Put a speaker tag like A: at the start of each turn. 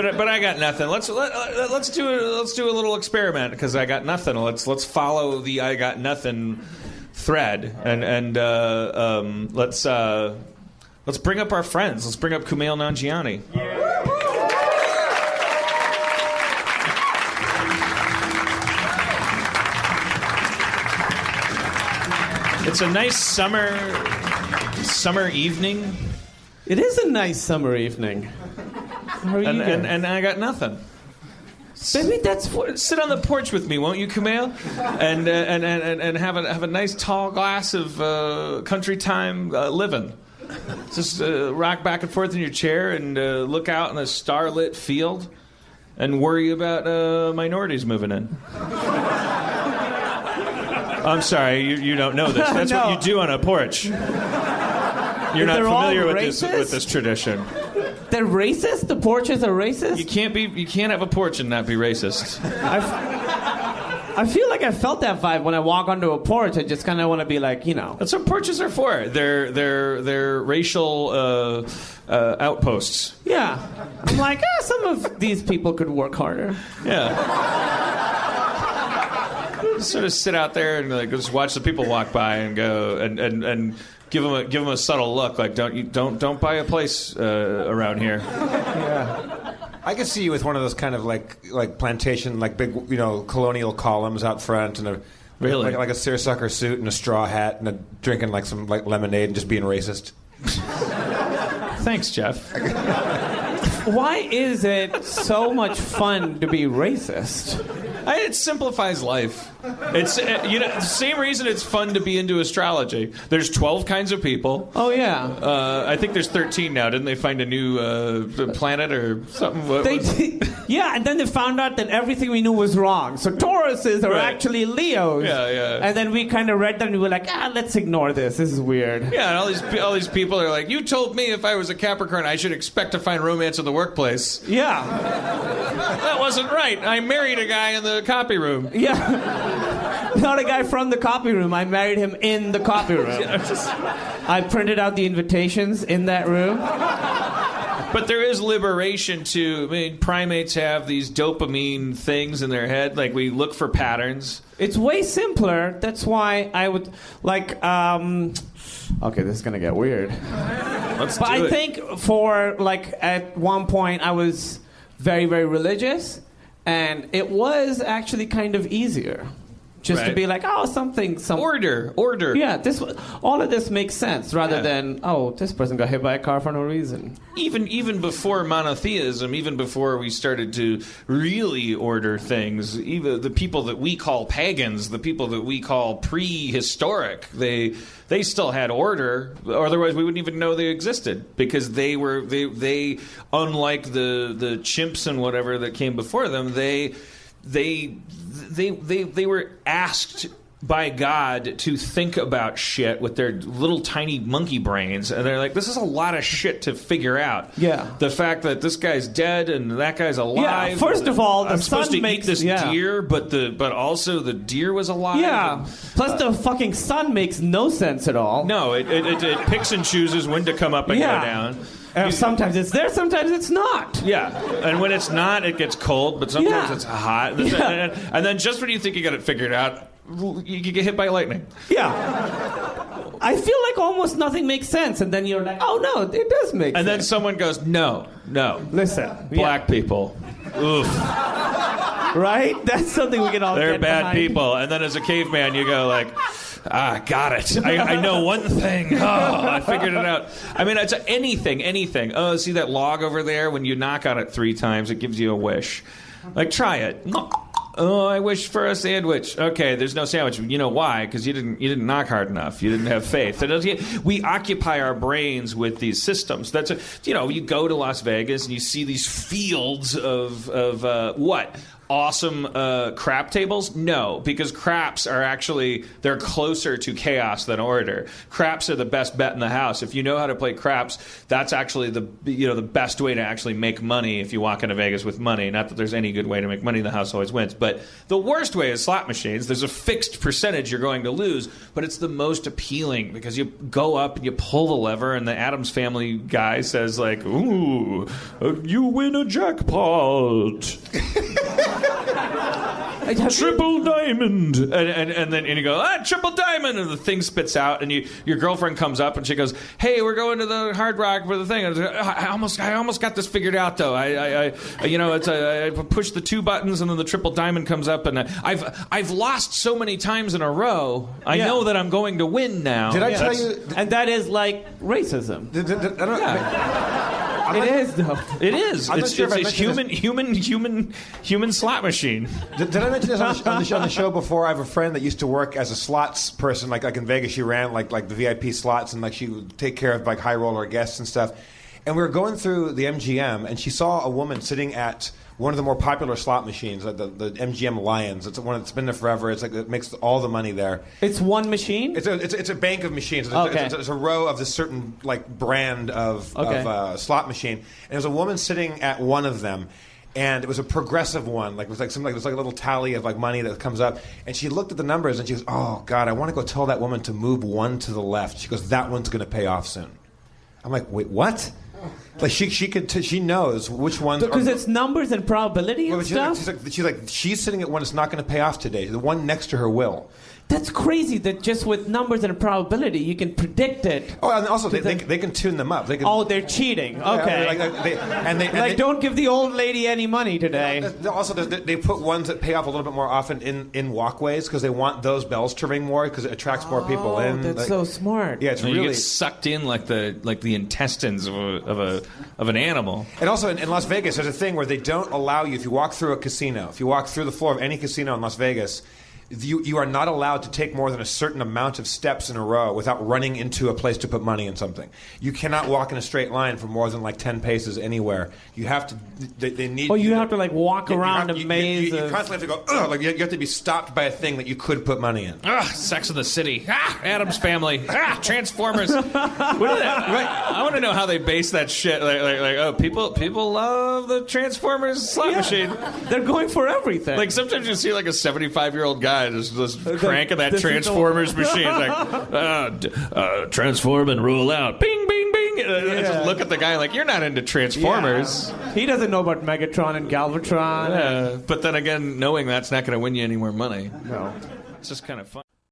A: but I got nothing. Let's do a little experiment because I got nothing. Let's follow the I got nothing thread and let's bring up our friends. Let's bring up Kumail Nanjiani. It's a nice summer evening.
B: It is a nice summer evening. How are you guys?
A: And I got nothing.
B: Maybe
A: Sit on the porch with me, won't you, Kumail? And have a nice tall glass of country time living. Just rock back and forth in your chair and look out in a starlit field and worry about minorities moving in. I'm sorry, you don't know this. That's
B: No.
A: what you do on a porch. You're not familiar with this tradition.
B: They're racist? The porches are racist?
A: You can't have a porch and not be racist.
B: I feel like I felt that vibe when I walk onto a porch. I just kind of want to be like,
A: That's what porches are for. They're racial outposts.
B: Yeah. I'm like, some of these people could work harder.
A: Yeah. Sort of sit out there and just watch the people walk by and go and give them a subtle look like don't buy a place around here.
C: Yeah. I could see you with one of those kind of like plantation, like big, colonial columns out front, and
A: really
C: like a seersucker suit and a straw hat, and drinking some lemonade and just being racist.
A: Thanks, Jeff.
B: Why is it so much fun to be racist?
A: It simplifies life. It's the same reason it's fun to be into astrology. There's 12 kinds of people.
B: Oh yeah.
A: I think there's 13 now. Didn't they find a new planet or something?
B: Yeah, and then they found out that everything we knew was wrong. So Tauruses are
A: Right.
B: actually Leos.
A: Yeah.
B: And then we kind of read them and we were like, let's ignore this. This is weird.
A: Yeah, and all these people are like, you told me if I was a Capricorn, I should expect to find romance in the workplace.
B: Yeah.
A: That wasn't right. I married a guy in the copy room.
B: Yeah. Not a guy from the copy room. I married him in the copy room. I printed out the invitations in that room.
A: But there is liberation primates have these dopamine things in their head. Like, we look for patterns.
B: It's way simpler. That's why I would okay, this is gonna get weird.
A: But
B: I think at one point I was very, very religious, and it was actually kind of easier. Just to
A: Right.
B: be like, something.
A: Order.
B: Yeah, all of this makes sense rather than, this person got hit by a car for no reason.
A: Even before monotheism, even before we started to really order things, even the people that we call pagans, the people that we call prehistoric, they still had order. Otherwise, we wouldn't even know they existed, because they unlike the chimps and whatever that came before them, they were asked by God to think about shit with their little tiny monkey brains, and they're like, this is a lot of shit to figure out.
B: Yeah.
A: The fact that this guy's dead and that guy's alive.
B: Yeah, first of all, the
A: I'm supposed
B: sun
A: to eat this deer, but also the deer was alive.
B: Yeah. Plus, the fucking sun makes no sense at all.
A: No, it picks and chooses when to come up and go down.
B: Sometimes it's there, sometimes it's not.
A: Yeah, and when it's not, it gets cold, but sometimes
B: Yeah.
A: it's hot.
B: Yeah.
A: And then just when you think you got it figured out, you get hit by lightning.
B: Yeah. I feel like almost nothing makes sense, and then you're like, oh no, it does make sense.
A: And then someone goes, no.
B: Listen.
A: Black people. Oof.
B: Right? That's something we can all
A: They're
B: get
A: bad
B: behind.
A: people. And then as a caveman, you go like, got it. I know one thing. Oh, I figured it out. I mean, it's anything. Oh, see that log over there? When you knock on it 3 times, it gives you a wish. Like, try it. Oh, I wish for a sandwich. Okay, there's no sandwich. You know why? Because you didn't knock hard enough. You didn't have faith. We occupy our brains with these systems. You go to Las Vegas and you see these fields of what? awesome crap tables? No, because craps are actually, they're closer to chaos than order. Craps are the best bet in the house. If you know how to play craps, that's actually the best way to actually make money if you walk into Vegas with money. Not that there's any good way to make money, the house always wins. But the worst way is slot machines. There's a fixed percentage you're going to lose, but it's the most appealing because you go up and you pull the lever and the Addams Family guy says like, ooh, you win a jackpot. Triple diamond, and then you go triple diamond, and the thing spits out, and your girlfriend comes up and she goes, "Hey, we're going to the Hard Rock for the thing." I almost got this figured out though. I pushed the 2 buttons and then the triple diamond comes up, and I've lost so many times in a row. I know that I'm going to win now.
C: Did I tell you?
B: And that is like racism. It is though.
A: It is.
C: I'm not
A: It's
C: sure if I
A: a
C: mentioned
A: human slot machine.
C: Did I mention this on the show before? I have a friend that used to work as a slots person, like in Vegas. She ran like the VIP slots, and like she would take care of like high roller guests and stuff. And we were going through the MGM, and she saw a woman sitting at one of the more popular slot machines, like the MGM Lions. It's one that's been there forever. It's like it makes all the money there.
B: It's one machine?
C: It's a bank of machines.
B: Okay.
C: It's a row of this certain like brand of slot machine. And there was a woman sitting at one of them, and it was a progressive one. Like it was like something like there's like a little tally of like money that comes up. And she looked at the numbers and she goes, "Oh God, I want to go tell that woman to move one to the left." She goes, "That one's going to pay off soon." I'm like, "Wait, what?" Like she knows which ones
B: because it's numbers and probability and stuff.
C: She's sitting at one that's not going to pay off today. The one next to her will.
B: That's crazy that just with numbers and probability you can predict it.
C: Oh, and also they can tune them up.
B: They're cheating. Okay. Don't give the old lady any money today.
C: Also, they put ones that pay off a little bit more often in walkways because they want those bells to ring more because it attracts more people in.
B: That's so smart.
C: Yeah, it's
A: you
C: really
A: get sucked in like the intestines of an animal.
C: And also in Las Vegas, there's a thing where they don't allow you if you walk through a casino, if you walk through the floor of any casino in Las Vegas. You are not allowed to take more than a certain amount of steps in a row without running into a place to put money in something. You cannot walk in a straight line for more than like 10 paces anywhere. You have to. They need.
B: Oh, you have to like walk around a maze.
C: You constantly have to go. Like you have to be stopped by a thing that you could put money in.
A: Sex in the City. Addams Family. Transformers. I want to know how they base that shit. People love the Transformers slot machine.
B: They're going for everything.
A: Like sometimes you see like a 75-year-old guy just cranking that Transformers machine. Like, transform and roll out. Bing, bing, bing. Just look at the guy like, you're not into Transformers.
B: Yeah. He doesn't know about Megatron and Galvatron.
A: Yeah. But then again, knowing that's not going to win you any more money.
B: No.
A: It's just kind of fun.